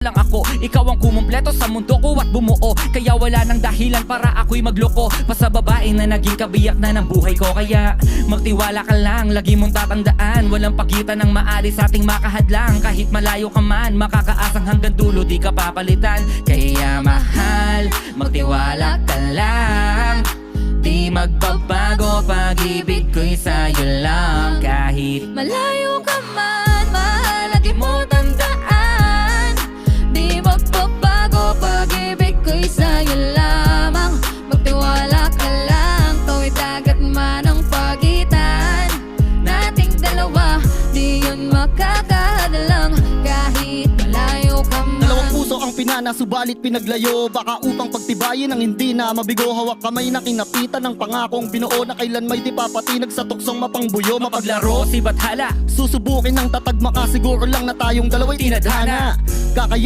lang ako, ikaw ang kumumpleto sa mundo ko at bumuo. Kaya wala nang dahilan para ako'y magloko pa sa babae na naging kabiyak na ng buhay ko. Kaya magtiwala ka lang, lagi mong tatandaan, walang pagitan ng maalis sa ating makahadlang. Kahit malayo ka man, makakaasang hanggang dulo di ka papalitan. Kaya mahal, magtiwala ka lang, di magbabago, pag-ibig ko'y sa'yo lang. Kahit malayo ka man, mahal, lagi mo tandaan, di magbabago, pag-ibig ko'y sa'yo lamang. Magtiwala ka lang, tuwid dagat man ang pagitan nating dalawa, di yun makakahadlang. Kahit malayo ka man. Dalawang puso ang pinana, subalit pinaglayo. Baka upang pagtibayin ang hindi na mabigo. Hawak kamay na kinapitan ng pangakong binuo, na kailan may di papatinag sa tuksong mapangbuyo. mapaglaro si Bathala, Susubukin ng tatag, makasiguro lang na tayong dalawa'y tinadhana. Kakaya